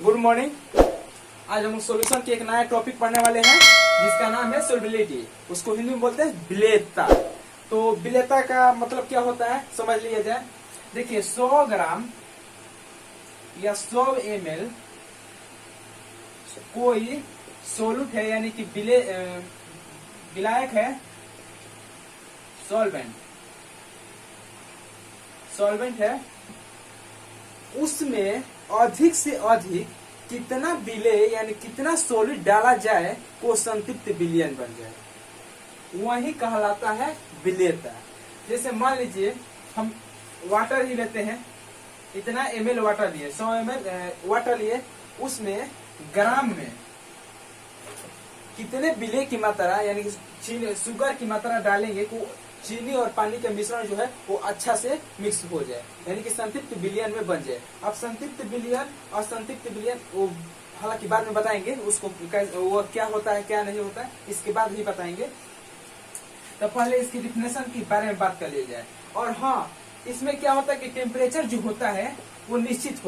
Good morning. आज हम solution के एक नया टॉपिक पढ़ने वाले हैं जिसका नाम है सोल्युबिलिटी। उसको हिंदी में बोलते हैं विलेयता। तो विलेयता का मतलब क्या होता है समझ लिया जाए। देखिए 100 ग्राम या 100 ml कोई सोलूट है यानी कि विलायक है, सॉल्वेंट है, उसमें अधिक से अधिक कितना विलेय यानी कितना सॉलिड डाला जाए वो संतृप्त विलयन बन जाए, वही कहलाता है विलेयता। जैसे मान लीजिए हम वाटर ही लेते हैं, इतना ml वाटर लिए, 100 ml वाटर लिए, उसमें ग्राम में कितने विलेय की मात्रा यानी कि शुगर की मात्रा डालेंगे को चीनी और पानी का मिश्रण जो है वो अच्छा से मिक्स हो जाए यानी कि संतृप्त विलयन में बन जाए। अब संतृप्त विलयन और संतृप्त विलयन वो हालांकि बाद में बताएंगे उसको वो क्या होता है क्या नहीं होता है, इसके बाद ही बताएंगे। तो पहले इसकी डिफिनेशन के बारे में बात कर लिया जाए। और हाँ, इसमें क्या होता है कि टेम्परेचर जो होता है वो निश्चित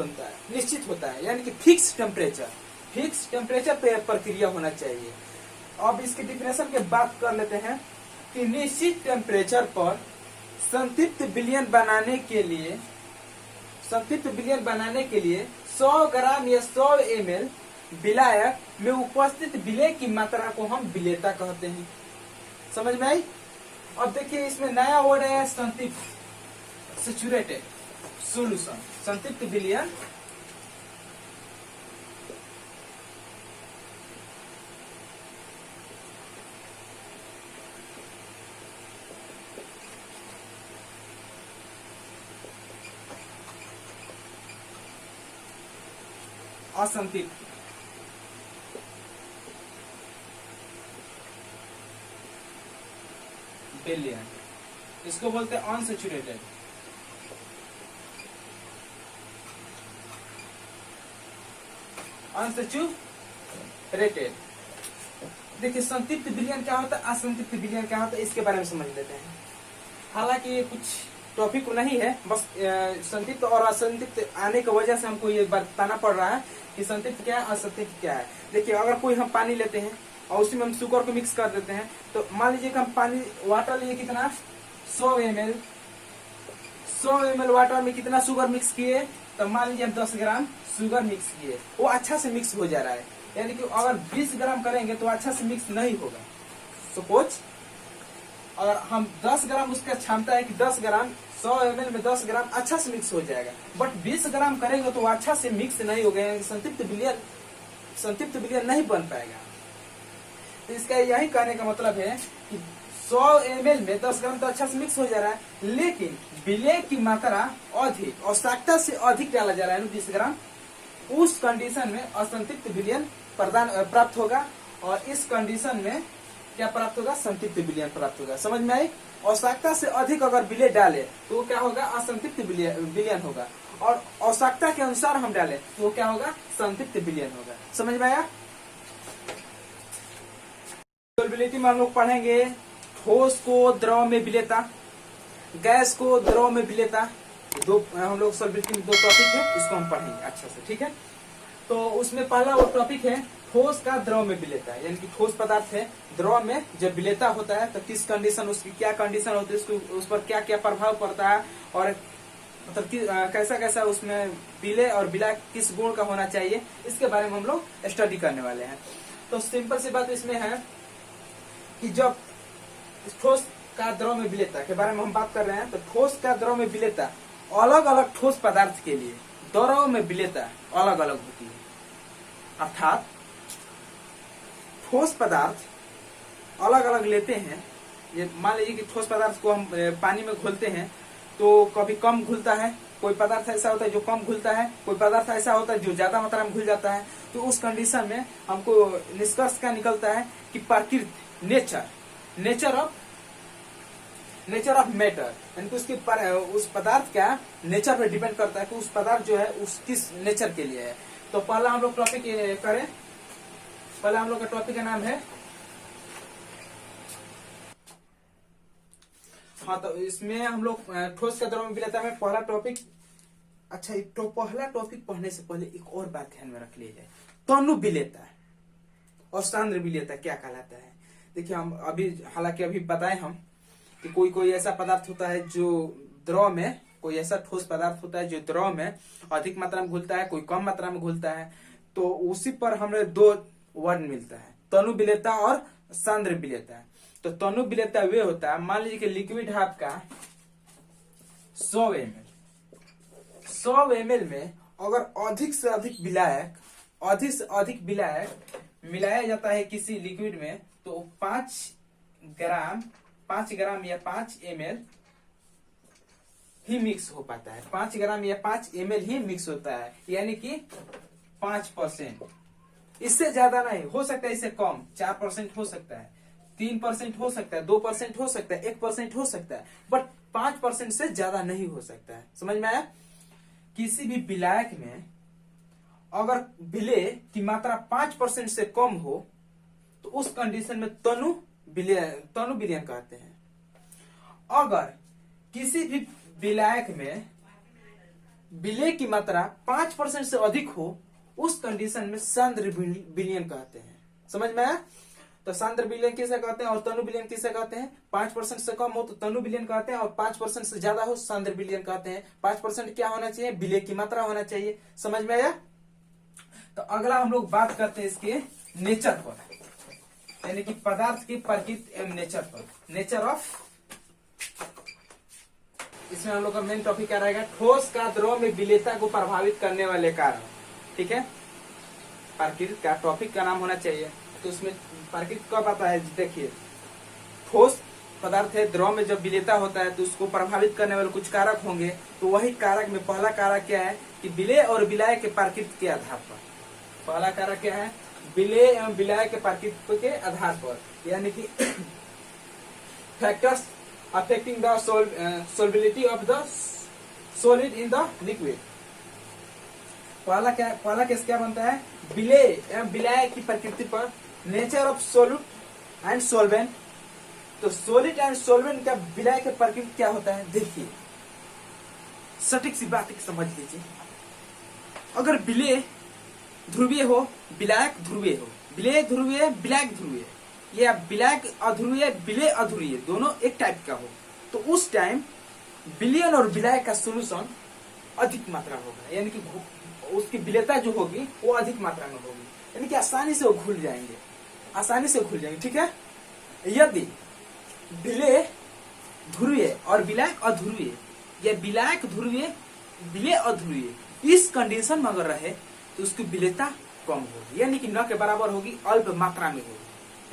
होता है यानी कि फिक्स टेम्परेचर पे प्रक्रिया होना चाहिए। अब इसके डिफिनेशन के बात कर लेते हैं कि निश्चित टेम्परेचर पर संतृप्त विलयन बनाने के लिए 100 ग्राम या 100 ml विलायक में उपस्थित विलेय की मात्रा को हम विलेयता कहते हैं। समझ में आई। अब देखिए इसमें नया वर्ड है संतृप्त, सैचुरेटेड सॉल्यूशन, संतृप्त विलयन। असंतृप्त विलयन, इसको बोलते हैं अनसैचुरेटेड। देखिए संतृप्त विलयन क्या होता है, असंतृप्त विलयन क्या होता है, इसके बारे में समझ लेते हैं। हालांकि ये कुछ टॉपिक नहीं है, बस संतृप्त और असंतृप्त आने की वजह से हमको ये बताना पड़ रहा है कि संतृप्त क्या है असंतृप्त क्या है। देखिए अगर कोई हम पानी लेते हैं और उसी में हम शुगर को मिक्स कर देते हैं, तो मान लीजिए कि हम पानी वाटर लिए कितना 100 ml वाटर में कितना शुगर मिक्स किए, तो मान लीजिए हम 10 ग्राम शुगर मिक्स किए, वो अच्छा से मिक्स हो जा रहा है। यानी कि अगर 20 ग्राम करेंगे तो अच्छा से मिक्स नहीं होगा। सपोज अगर हम 10 ग्राम, उसका क्षमता है कि 10 ग्राम 100 ml में 10 ग्राम अच्छा से मिक्स हो जाएगा, बट 20 ग्राम करेंगे तो अच्छा से मिक्स नहीं होगा, यानी संतृप्त विलयन नहीं बन पाएगा। तो इसका यही कहने का मतलब है कि 100 ml में 10 ग्राम तो अच्छा से मिक्स हो जा रहा है, लेकिन विलेय की मात्रा अधिक, आवश्यकता से अधिक डाला जा रहा है 20 ग्राम, उस कंडीशन में असंतृप्त विलयन प्राप्त होगा। और इस कंडीशन में क्या प्राप्त होगा, संतृप्त विलयन प्राप्त होगा। समझ में आई। आवश्यकता से अधिक अगर विलेय डाले तो वो क्या होगा, असंतृप्त विलयन होगा, और आवश्यकता के अनुसार हम डालें तो वो क्या होगा, संतृप्त विलयन होगा। समझ में आया। सोल्युबिलिटी में हम लोग पढ़ेंगे ठोस को द्रव में विलेयता, गैस को द्रव में विलेयता। दो हम लोग सोल्युबिलिटी में 2 टॉपिक है, इसको हम पढ़ेंगे अच्छा से, ठीक है। तो उसमें पहला वो टॉपिक है ठोस का द्रव में विलेयता, यानी कि ठोस पदार्थ है द्रव में जब विलेयता होता है तो किस कंडीशन, उसकी क्या कंडीशन होती है, उसको उस पर क्या क्या प्रभाव पड़ता है, और मतलब कैसा कैसा उसमें विलेय और विलायक किस गुण का होना चाहिए, इसके बारे में हम लोग स्टडी करने वाले हैं। तो सिंपल सी बात इसमें है कि जब ठोस का द्रव में विलेयता के बारे में हम बात कर रहे हैं, तो ठोस का द्रव में विलेयता अलग अलग ठोस पदार्थ के लिए द्रव में विलेयता अलग अलग होती है। अर्थात ठोस पदार्थ अलग अलग लेते हैं। ये मान लीजिए कि ठोस पदार्थ को हम पानी में घोलते हैं तो कभी कम घुलता है, कोई पदार्थ ऐसा होता है जो कम घुलता है, कोई पदार्थ ऐसा होता है जो ज्यादा मात्रा में घुल जाता है। तो उस कंडीशन में हमको निष्कर्ष क्या निकलता है कि प्रकृति, नेचर ऑफ मैटर, यानी कि उसकी उस पदार्थ का नेचर पर डिपेंड करता है कि उस पदार्थ जो है उस किस नेचर के लिए है। तो पहला हम लोग टॉपिक करें, पहला हम लोग का टॉपिक का नाम है, हाँ, तो इसमें हम लोग ठोस का द्रव में विलेयता में पहला टॉपिक अच्छा, एक तो पहला टॉपिक पढ़ने से पहले एक और बात ध्यान में रख लिया जाए। तनु विलेयता और सांद्र विलेयता क्या कहलाता है? देखिए, हम अभी हालांकि अभी बताए हम कि कोई कोई ऐसा पदार्थ होता है जो द्रव में, कोई ऐसा ठोस पदार्थ होता है जो द्रव में अधिक मात्रा में घुलता है, कोई कम मात्रा में घुलता है। तो उसी पर हमें दो वर्ड मिलता है, तनु विलेयता और सांद्र विलेयता। तो तनु विलेयता वे होता है, मान लीजिए कि लिक्विड है आपका 100 ml में अगर अधिक से अधिक विलायक मिलाया जाता है किसी लिक्विड में, तो 5 ग्राम या 5 ml ही मिक्स हो पाता है। 5 ग्राम या 5 ml ही मिक्स होता है, यानी कि 5%। इससे ज्यादा नहीं हो सकता है, इससे कम 4% हो सकता है, 3% हो सकता है, 2% हो सकता है, 1% हो सकता है, बट 5% से ज्यादा नहीं हो सकता है। समझ में आया? किसी भी विलायक में अगर विलेय की मात्रा 5% से कम हो तो उस कंडीशन में तनु विलयन कहते हैं। अगर किसी भी विलायक में विलेय की मात्रा 5% से अधिक हो, उस कंडीशन में सांद्र विलयन कहते हैं। समझ में आया? तो सांद्र विलयन किसे कहते हैं और तनु विलयन किसे कहते हैं? 5% से कम हो तो तनु विलयन कहते हैं, और 5% से ज्यादा हो सांद्र विलयन कहते हैं। 5% क्या होना चाहिए? विलेय की मात्रा होना चाहिए। समझ में आया? तो अगला हम लोग बात करते हैं इसके नेचर पर, यानी कि पदार्थ की प्रकृति एवं नेचर पर। नेचर ऑफ, इसमें हम लोग का मेन टॉपिक क्या रहेगा? ठोस का द्रव में विलेयता को प्रभावित करने वाले कारण। ठीक है, प्रकृति का टॉपिक का नाम होना चाहिए। तो उसमें प्रकृति कब आता है? देखिए, ठोस पदार्थ है, द्रव में जब विलेयता होता है तो उसको प्रभावित करने वाले कुछ कारक होंगे। तो वही कारक में पहला कारक क्या है कि विलेय और विलायक के प्रकृति के आधार पर। पहला कारक क्या है? विलेय एवं विलायक के प्रकृति के आधार पर, यानी कि factors affecting the solubility of the solid in the liquid. पहला केस क्या बनता है? विलेय एवं विलायक की प्रकृति पर। Nature of solute and solvent. तो सॉलिड एंड सॉल्वेंट का विलाय की प्रकृति क्या होता है? देखिए, सटीक सी बात समझ लीजिए। अगर विलेय ध्रुवीय हो, विलायक ध्रुवीय हो, विलेय ध्रुवीय, विलायक ध्रुवीय, या विलायक अध्रुवीय, विलेय अध्रुवीय, दोनों एक टाइप का हो, तो उस टाइम विलयन और विलायक का सोल्यूशन अधिक मात्रा होगा, यानी कि उसकी विलेयता जो होगी वो अधिक मात्रा में होगी, यानी कि आसानी से वो घुल जाएंगे, आसानी से घुल जाएंगे। ठीक है, यदि विलेय ध्रुवीय और विलायक अध्रुवीय, या विलायक ध्रुवीय, विलेय अध्रुवीय, इस कंडीशन में अगर रहे तो उसकी विलेयता कम होगी, यानी कि न के बराबर होगी, अल्प मात्रा में होगी,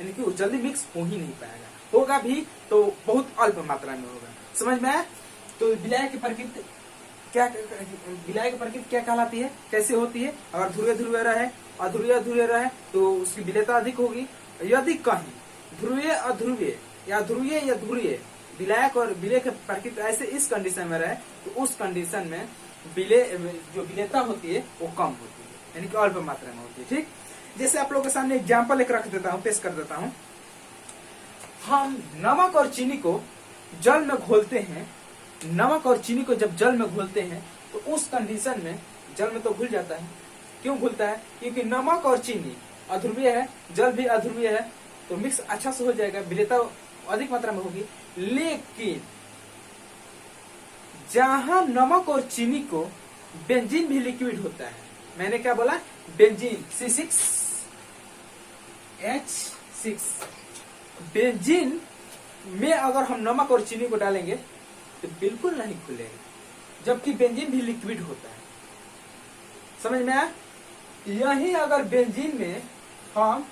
यानी कि वो जल्दी मिक्स हो ही नहीं पाएगा, होगा भी तो बहुत अल्प मात्रा में होगा। समझ में आया? तो विलायक की प्रकृति क्या, विलायक की प्रकृति क्या कहलाती है, कैसे होती है? अगर ध्रुवीय ध्रुवीय रहे, अध्रुवीय रहे तो उसकी विलेयता अधिक होगी। यदि कहीं ध्रुवीय अध्रुवीय या ध्रुवीय या ध्रुवीय विलायक और विलेय की प्रकृति ऐसे इस कंडीशन में रहे तो उस कंडीशन में विलेय जो विलेयता होती है वो कम होती है, यानी कि अल्प मात्रा में होती है। ठीक, जैसे आप लोगों के सामने एग्जाम्पल एक रख देता हूँ, पेश कर देता हूँ। हम नमक और चीनी को जल में घोलते हैं, नमक और चीनी को जब जल में घोलते हैं तो उस कंडीशन में जल में तो घुल जाता है। क्यों घुलता है? क्योंकि नमक और चीनी अध्रुवीय है, जल भी अध्रुवीय है, तो मिक्स अच्छा से हो जाएगा, विलेयता अधिक मात्रा में होगी। लेकिन जहां नमक और चीनी को बेंजीन भी लिक्विड होता है, मैंने क्या बोला? बेंजीन C6H6, बेंजीन में अगर हम नमक और चीनी को डालेंगे तो बिल्कुल नहीं खुलेगा, जबकि बेंजीन भी लिक्विड होता है। समझ में आया? यही अगर बेंजीन में हम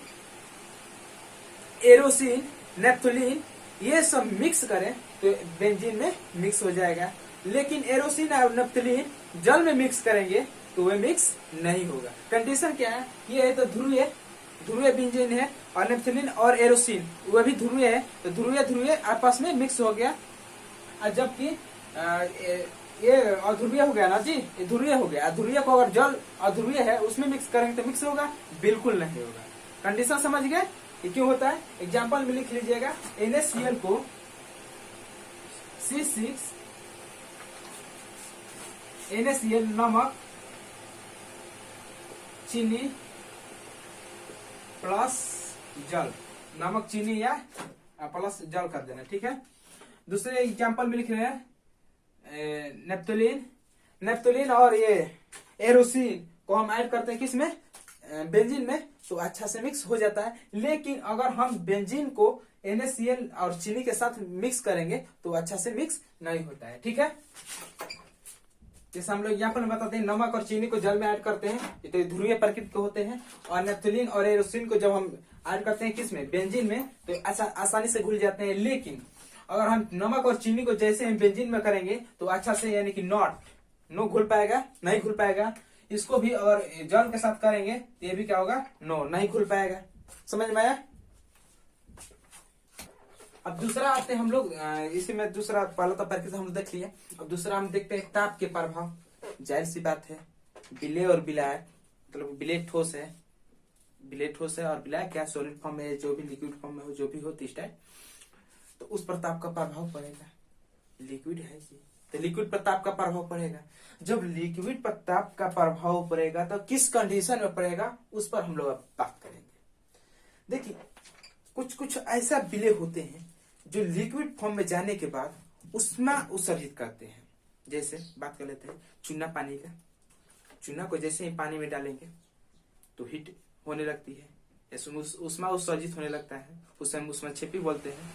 एरोसिन, नेप्थलीन ये सब मिक्स करें तो बेंजीन में मिक्स हो जाएगा, लेकिन एरोसिन और नेप्थलीन जल में मिक्स करेंगे तो वह मिक्स नहीं होगा। कंडीशन क्या है? ये है तो ध्रुवीय बेंजीन है, और नेप्थलीन और एरोसिन वह भी ध्रुवीय है, तो ध्रुवीय आपस में मिक्स हो गया। जबकि ये अध्रुवीय हो गया ना जी, ये ध्रुवीय हो गया। ध्रुवीय को अगर जल अध्रुवीय है उसमें मिक्स करेंगे तो मिक्स होगा? बिल्कुल नहीं होगा। कंडीशन समझ गए ये क्यों होता है? एग्जाम्पल में लिख लीजिएगा, NaCl को NaCl नमक, चीनी प्लस जल, नमक चीनी या प्लस जल कर देना, ठीक है। दूसरे एग्जांपल में लिख रहे हैं नेप्थोलीन और ये एरोसिन को हम ऐड करते हैं किसमें, बेंजीन में, तो अच्छा से मिक्स हो जाता है। लेकिन अगर हम बेंजीन को NaCl और चीनी के साथ मिक्स करेंगे तो अच्छा से मिक्स नहीं होता है, ठीक है। जैसे हम लोग एग्जांपल में बताते हैं, नमक और चीनी को जल में ऐड करते हैं, ये तो ध्रुवीय प्रकृति के होते हैं, और नेप्थोलीन और एरोसिन को जब हम ऐड करते हैं किसमें, बेंजीन में, तो अच्छा आसानी से घुल जाते हैं। लेकिन अगर हम नमक और चीनी को जैसे हम बेंजीन में करेंगे तो अच्छा से यानी कि नो घुल पाएगा, नहीं घुल पाएगा। इसको भी अगर जल के साथ करेंगे तो ये भी क्या होगा, नो नहीं घुल पाएगा। समझ में आया। अब दूसरा आते हैं हम लोग, इसी में दूसरा, पहला तो प्रकृति हम देख लिए, अब दूसरा हम देखते हैं ताप के प्रभाव। जाहिर सी बात है, विलेय और विलायक, मतलब विलेय ठोस है और विलायक क्या सॉलिड फॉर्म में, जो भी लिक्विड फॉर्म में हो, जो भी हो इस टाइप, तो उस पर ताप का प्रभाव पड़ेगा। लिक्विड है जी, तो लिक्विड पर ताप का प्रभाव पड़ेगा। जब लिक्विड पर ताप का प्रभाव पड़ेगा तो किस कंडीशन में पड़ेगा, उस पर हम लोग अब बात करेंगे। देखिए, कुछ ऐसा विलेय होते हैं जो लिक्विड फॉर्म में जाने के बाद उष्मा उत्सर्जित करते हैं। जैसे बात कर लेते हैं चूना पानी का। चूना को जैसे ही पानी में डालेंगे तो हीट होने लगती है, उष्मा उत्सर्जित होने लगता है, उसे हम ऊष्माक्षेपी बोलते हैं।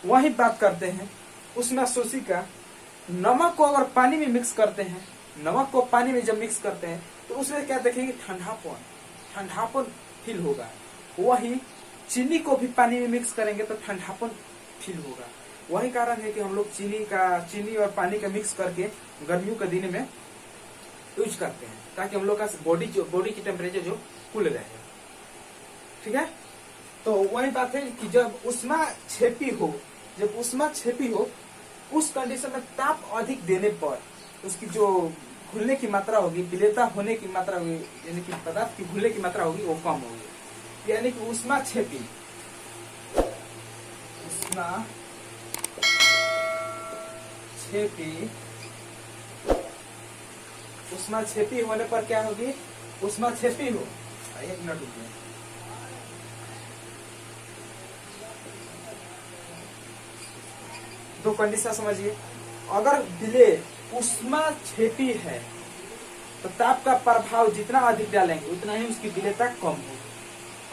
वही बात करते हैं ऊष्माशोषी का। नमक को अगर पानी में मिक्स करते हैं, नमक को पानी में जब मिक्स करते हैं तो उसमें क्या देखेंगे, ठंडापन फील होगा। वही चीनी को भी पानी में मिक्स करेंगे तो ठंडापन फील होगा। वही कारण है कि हम लोग चीनी और पानी का मिक्स करके गर्मियों के दिन में यूज करते हैं, ताकि हम लोग का बॉडी की टेम्परेचर जो कूल रहे, ठीक है। तो वही बात है कि जब ऊष्मा छेपी हो, उस कंडीशन में ताप अधिक देने पर उसकी जो घुलने की मात्रा होगी, विलेयता होने की मात्रा होगी, यानी कि पदार्थ की घुलने की मात्रा होगी, वो कम होगी। यानी कि ऊष्मा छेपी होने पर क्या होगी, ऊष्मा छेपी हो, एक मिनट रुकिए, दो कंडीशन समझिए। अगर विलेय ऊष्मा छेपी है तो ताप का प्रभाव जितना अधिक डालेंगे उतना ही उसकी विलेयता कम होगी।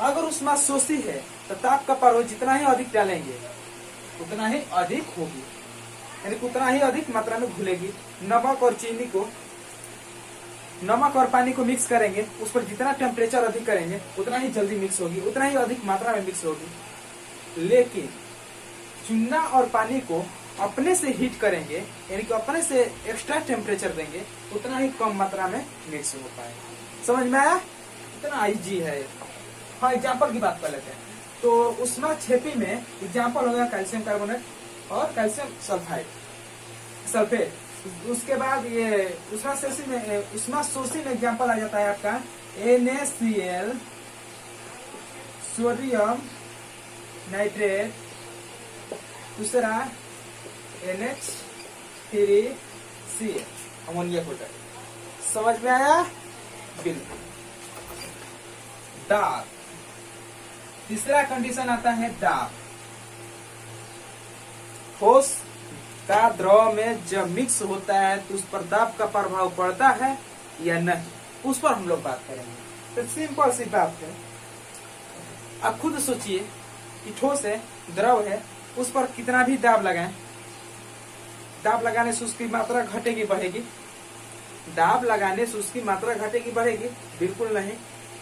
अगर ऊष्मा शोषी है तो ताप का प्रभाव जितना ही अधिक डालेंगे उतना ही अधिक होगी, यानी उतना ही अधिक मात्रा में घुलेगी। नमक और पानी को मिक्स करेंगे, उस पर जितना टेम्परेचर अधिक करेंगे उतना ही जल्दी मिक्स होगी, उतना ही अधिक मात्रा में मिक्स होगी। लेकिन चूना और पानी को अपने से हीट करेंगे, यानी कि अपने से एक्स्ट्रा टेम्परेचर देंगे, उतना ही कम मात्रा में मिक्स हो पाएगा। समझ में आया? इतना इजी है। हाँ, एग्जाम्पल की बात कर लेते हैं। तो ऊष्मा छेपी में एग्जाम्पल हो गया कैल्शियम कार्बोनेट और कैल्शियम सल्फेट। उसके बाद ये ऊष्मा शोषी में एग्जाम्पल आ जाता है आपका NaCl, सोडियम नाइट्रेट, दूसरा NH3Cl, अमोनिया क्लोराइड। समझ में आया? बिल्कुल। दाब, तीसरा कंडीशन आता है दाब। ठोस का द्रव में जब मिक्स होता है तो उस पर दाब का प्रभाव पड़ता है या नहीं, उस पर हम लोग बात करेंगे। तो सिंपल सी बात है, आप खुद सोचिए कि ठोस है, द्रव है, उस पर कितना भी दाब लगाएं, दाब लगाने से उसकी मात्रा घटेगी बढ़ेगी? दाब लगाने से उसकी मात्रा घटेगी बढ़ेगी? बिल्कुल नहीं।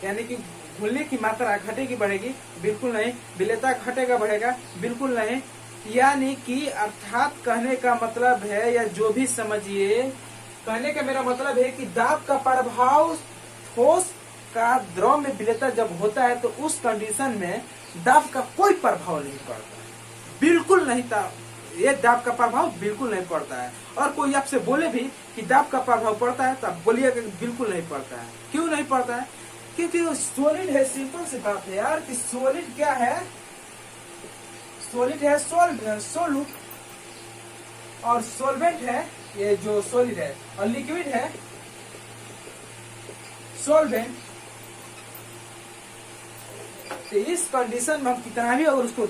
यानी कि घुलने की मात्रा घटेगी बढ़ेगी? बिल्कुल नहीं। विलेयता घटेगा बढ़ेगा? बिल्कुल नहीं। यानी कि अर्थात कहने का मतलब है, या जो भी समझिए, कहने का मेरा मतलब है कि दाब का प्रभाव ठोस का द्रव में विलेयता जब होता है तो उस कंडीशन में दाब का कोई प्रभाव नहीं पड़ता है, बिल्कुल नहीं था। ये दाब का प्रभाव बिल्कुल नहीं पड़ता है। और कोई आपसे बोले भी कि दाब का प्रभाव पड़ता है तो आप बोलिए कि बिल्कुल नहीं पड़ता है। क्यों नहीं पड़ता है? क्योंकि वो सॉलिड है। सिंपल सी बात है यार कि सॉलिड क्या है, सॉलिड है सोलूट और सॉल्वेंट है ये जो सॉलिड है और लिक्विड है सॉल्वेंट, तो इस कंडीशन में हम कितना भी अगर उसको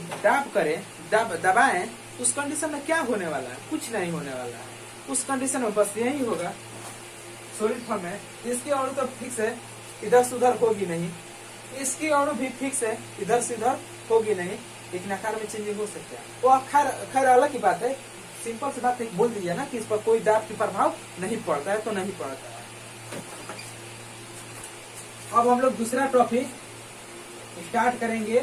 दबाएं तो उस कंडीशन में क्या होने वाला है, कुछ नहीं होने वाला है। उस कंडीशन में बस यही होगा, सॉलिड फॉर्म है, इसकी अणु तो फिक्स है, इधर से उधर होगी नहीं, इसकी अणु भी फिक्स है, इधर से इधर होगी नहीं, लेकिन आकार में चेंजिंग हो सकता है। वो खैर अलग की बात है, सिंपल सी बात बोल दीजिए ना कि इस पर कोई दाब की प्रभाव नहीं पड़ता है तो नहीं पड़ता है। अब हम लोग दूसरा टॉपिक स्टार्ट करेंगे,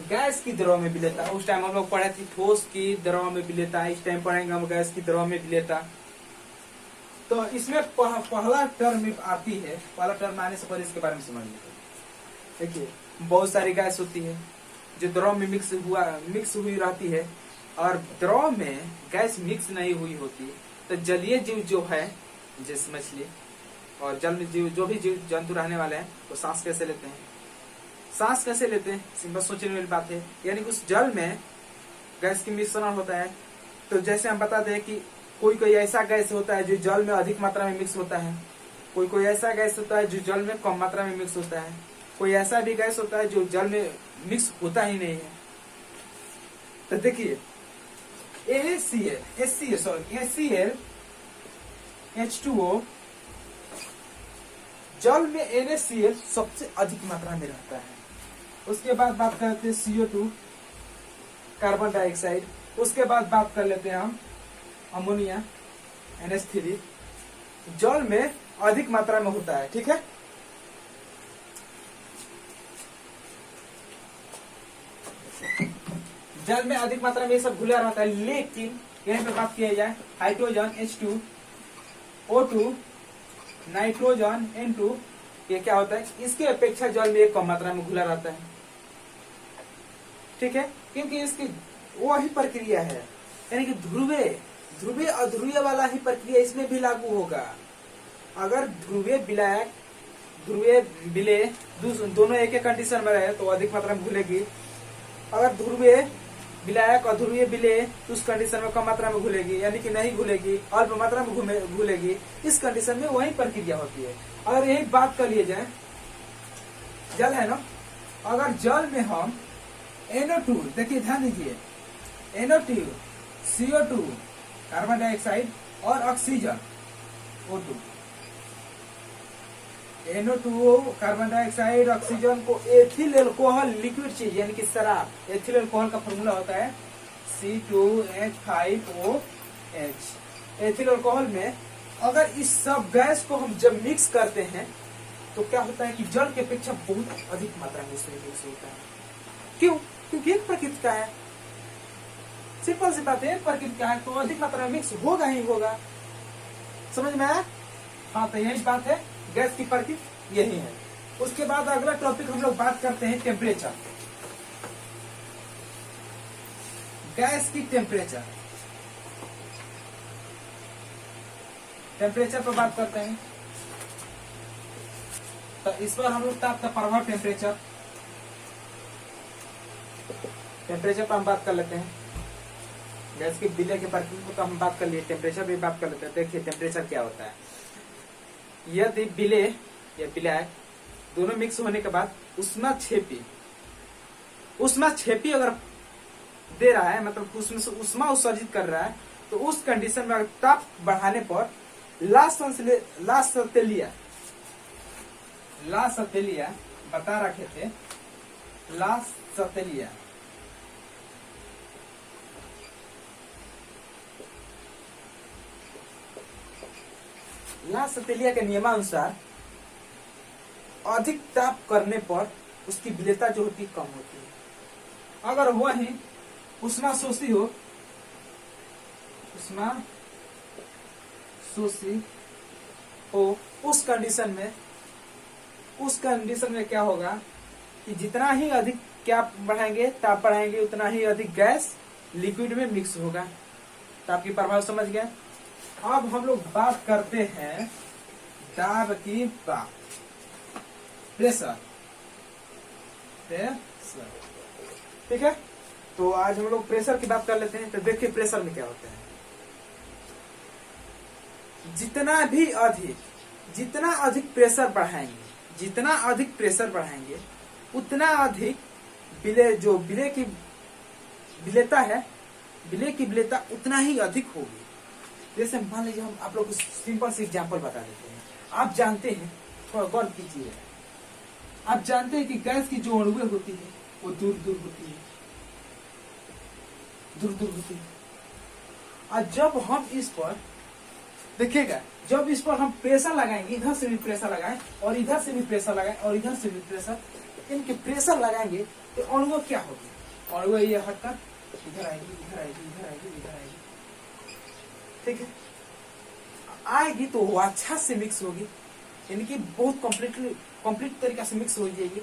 गैस की द्रव में विलेयता। उस टाइम हम लोग पढ़े थे ठोस की द्रव में विलेयता, इस टाइम पढ़ेंगे हम गैस की द्रव में विलेयता। तो इसमें पहला टर्म आती है, पहला टर्म आने से पहले इसके बारे में समझ लीजिए। देखिए, बहुत सारी गैस होती है जो द्रव में मिक्स हुई रहती है, और द्रव में गैस मिक्स नहीं हुई होती, तो जलीय जीव जो है जैसे मछली और जल में जीव जो भी जीव जंतु रहने वाले हैं वो सांस कैसे लेते हैं, सांस कैसे लेते हैं, सिंपल सोचने वाली बात है। यानी उस जल में गैस की मिश्रण होता है। तो जैसे हम बताते हैं कि कोई ऐसा गैस होता है जो जल में अधिक मात्रा में मिक्स होता है, कोई ऐसा गैस होता है जो जल में कम मात्रा में मिक्स होता है, कोई ऐसा भी गैस होता है जो जल में मिक्स होता ही नहीं है। तो देखिए HCl H2O, जल में NaCl सबसे अधिक मात्रा में रहता है। उसके बाद बात करते हैं CO2 कार्बन डाइऑक्साइड, उसके बाद बात कर लेते हैं हम अमोनिया NH3, जल में अधिक मात्रा में होता है। ठीक है, जल में अधिक मात्रा में ये सब घुला रहता है, लेकिन यहीं पे बात किया जाए hydrogen H2, O2, nitrogen N2, ये क्या होता है, इसके अपेक्षा जल में एक कम मात्रा में घुला रहता है। ठीक है, क्योंकि इसकी वही प्रक्रिया है, यानी कि ध्रुवीय अध्रुवीय वाला ही प्रक्रिया इसमें भी लागू होगा। अगर ध्रुवीय विलेय दोनों एक एक कंडीशन में रहे तो अधिक मात्रा में घुलेगी, अगर ध्रुवीय विलायक और ध्रुवीय विलेय उस कंडीशन में कम मात्रा में घुलेगी, यानी कि नहीं घुलेगी, अल्प मात्रा में घुलेगी। इस कंडीशन में वही प्रक्रिया होती है। अगर यही बात कर लिए जाए, जल है ना, अगर जल में हम NO2, देखिए ध्यान दीजिए, NO2, CO2 कार्बन डाइऑक्साइड और oxygen O2, NO2 carbon dioxide oxygen को एथिल एल्कोहल लिक्विड चीज यानी कि शराब, एथिल एल्कोहल का फॉर्मूला होता है C2H5OH। एथिल एल्कोहल में अगर इस सब गैस को हम जब मिक्स करते हैं तो क्या होता है कि जल की अपेक्षा बहुत अधिक मात्रा में इसमें मिक्स होता है। क्यों? क्योंकि एक प्रकृति का है, सिंपल सी बात है, एक प्रकृति का है तो अधिक मात्रा में मिक्स होगा ही होगा। समझ में आया? हाँ, तो यही बात है, गैस की प्रकृति यही है। उसके बाद अगला टॉपिक हम लोग बात करते हैं टेम्परेचर, गैस की टेम्परेचर पर बात करते हैं। तो इस पर हम लोग ताप का प्रभाव टेम्परेचर पर हम बात कर लेते हैं। गैस के विलय के प्रकृति को तो हम बात कर लिए, टेम्परेचर भी बात कर लेते हैं। देखिए टेम्परेचर क्या होता है। यदि विलय या विलायक दोनों मिक्स होने के बाद उष्मा छेपी अगर दे रहा है, मतलब उसमें से उष्मा उत्सर्जित कर रहा है, तो उस कंडीशन में अगर ताप बढ़ाने पर ला सतेलिया बता रखे थे, ला सतेलिया के नियमानुसार अधिक ताप करने पर उसकी विलेयता जो होती है कम होती है। अगर वही उष्मा शोषी हो उस कंडीशन में क्या होगा कि जितना ही अधिक क्या बढ़ाएंगे, ताप बढ़ाएंगे, उतना ही अधिक गैस लिक्विड में मिक्स होगा। ताप की प्रभाव समझ गए। अब हम लोग बात करते हैं दाब की बात, प्रेशर। ठीक है, तो आज हम लोग प्रेशर की बात कर लेते हैं। तो देखिए प्रेशर में क्या होता है। जितना अधिक प्रेशर बढ़ाएंगे, जितना अधिक प्रेशर बढ़ाएंगे उतना अधिक विलय की विलेयता उतना ही अधिक होगी। जैसे मान लीजिए हम आप लोग को सिंपल से एग्जांपल बता देते हैं। आप जानते हैं, थोड़ा गौर कीजिए, आप जानते हैं कि गैस की जो अणुएं होती है वो दूर दूर होती है। और जब हम इस पर देखिएगा, जब इस पर हम प्रेशर लगाएंगे, इधर से भी प्रेशर लगाएं और इधर से भी प्रेशर लगाएं और इधर से भी प्रेशर, इनके प्रेशर लगाएंगे तो अणुएं क्या होगी, अणुएं ये हटकर इधर आएगी, ठीक है, आएगी तो वो अच्छा से मिक्स होगी, इनकी बहुत कंप्लीट तरीके से मिक्स हो जाएगी।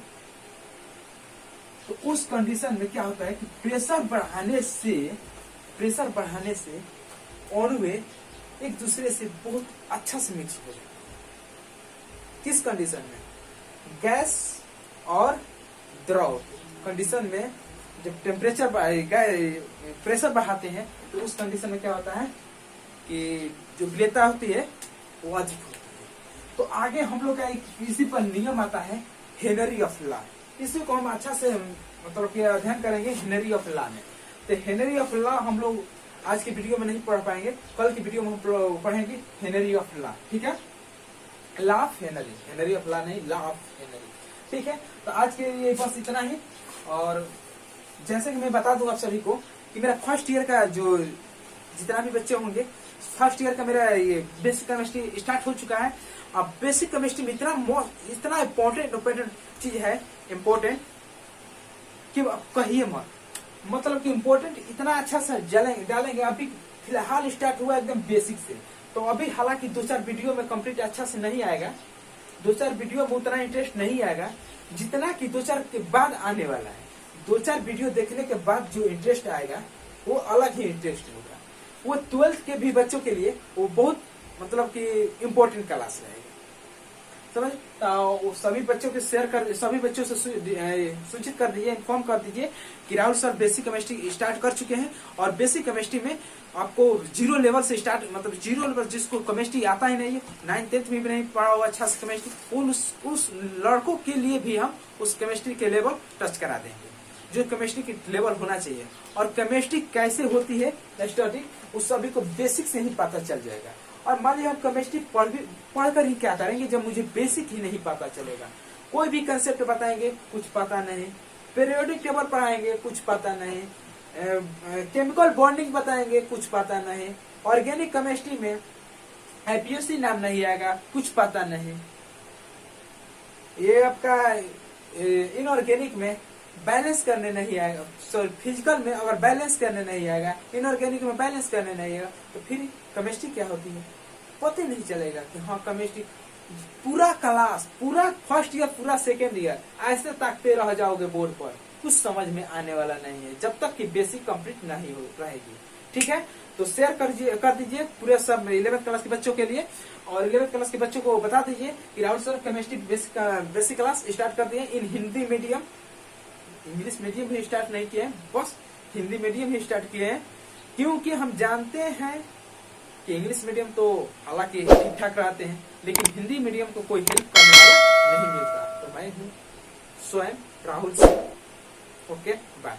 तो उस कंडीशन में क्या होता है कि प्रेशर बढ़ाने से अणुएं एक दूसरे से बहुत अच्छा से मिक्स हो जाए। किस कंडीशन में? गैस और द्रव कंडीशन में जब प्रेशर बढ़ाते हैं तो उस कंडीशन में क्या होता है कि जो विलेयता होती है वो अधिक होती है। तो आगे हम लोग का एक इसी पर नियम आता है, हेनरी ऑफ लॉ। इसी को हम अच्छा से मतलब कि अध्ययन करेंगे हेनरी ऑफ लॉ में। तो हेनरी ऑफ लॉ हम लोग आज की वीडियो में नहीं पढ़ पाएंगे, कल की वीडियो में हम पढ़ेंगे हेनरी ऑफ लॉ, ठीक है, law of Henry of law नहीं, लॉ ऑफ हेनरी, ठीक है। तो आज के लिए बस इतना ही। और जैसे कि मैं बता दूं आप सभी को कि मेरा फर्स्ट ईयर का जो जितना भी बच्चे होंगे, फर्स्ट ईयर का मेरा ये बेसिक केमिस्ट्री स्टार्ट हो चुका है। अब बेसिक केमिस्ट्री में इतना इम्पोर्टेंट चीज है, इम्पोर्टेंट कि कहिए मत, मतलब कि इम्पोर्टेंट इतना अच्छा से डालेंगे। अभी फिलहाल स्टार्ट हुआ एकदम बेसिक से, तो अभी हालांकि 2-4 वीडियो में कंप्लीट अच्छा से नहीं आएगा, 2-4 वीडियो में उतना इंटरेस्ट नहीं आएगा जितना कि 2-4 के बाद आने वाला है। 2-4 वीडियो देखने के बाद जो इंटरेस्ट आएगा वो अलग ही इंटरेस्ट होगा। वो 12th के भी बच्चों के लिए वो बहुत मतलब कि इम्पोर्टेंट क्लास रहेगा, समझ। तो सभी बच्चों के सभी बच्चों से सूचित कर दीजिए, इन्फॉर्म कर दीजिए कि Rahul sir basic chemistry start कर चुके हैं। और बेसिक केमिस्ट्री में आपको 0 लेवल से स्टार्ट, मतलब 0 लेवल जिसको केमिस्ट्री आता ही नहीं है, 9th-10th में भी नहीं पढ़ा हुआ अच्छा से केमिस्ट्री, उस लड़कों के लिए भी हम उस केमिस्ट्री के लेवल टच करा देंगे जो केमिस्ट्री की लेवल होना चाहिए। और केमिस्ट्री कैसे होती है स्टडी, उस सभी को बेसिक से ही पता चल जाएगा। और मान लीजिए हम केमिस्ट्री पढ़कर ही क्या करेंगे जब मुझे बेसिक ही नहीं पता चलेगा। कोई भी कंसेप्ट बताएंगे कुछ पता नहीं, पीरियोडिक टेबल पढ़ाएंगे कुछ पता नहीं, केमिकल बॉन्डिंग बताएंगे कुछ पता नहीं, ऑर्गेनिक केमिस्ट्री में IPSC नाम नहीं आएगा, कुछ पता नहीं। ये आपका इनऑर्गेनिक में बैलेंस करने नहीं आएगा, सॉरी फिजिकल में अगर बैलेंस करने नहीं आएगा, इनऑर्गेनिक में बैलेंस करने नहीं आएगा, तो फिर केमिस्ट्री क्या होती है पता नहीं चलेगा कि हाँ केमिस्ट्री। पूरा क्लास, पूरा फर्स्ट ईयर, पूरा सेकेंड ईयर ऐसे ताकते रह जाओगे बोर्ड पर, कुछ समझ में आने वाला नहीं है जब तक कि बेसिक कंप्लीट नहीं हो रहेगी, ठीक है। तो शेयर कर दीजिए पूरे सब 11th क्लास के बच्चों के लिए। और 11th क्लास के बच्चों को बता दीजिए कि Rahul sir chemistry basic class start कर दिए इन हिंदी मीडियम, इंग्लिश मीडियम भी स्टार्ट नहीं किए, बस हिंदी मीडियम ही स्टार्ट किए हैं। क्योंकि हम जानते हैं कि इंग्लिश मीडियम तो हालांकि ठीक ठाक रहते हैं, लेकिन हिंदी मीडियम को कोई हेल्प करने वाला नहीं मिलता। तो मैं हूँ स्वयं राहुल सिंह, ओके बाय।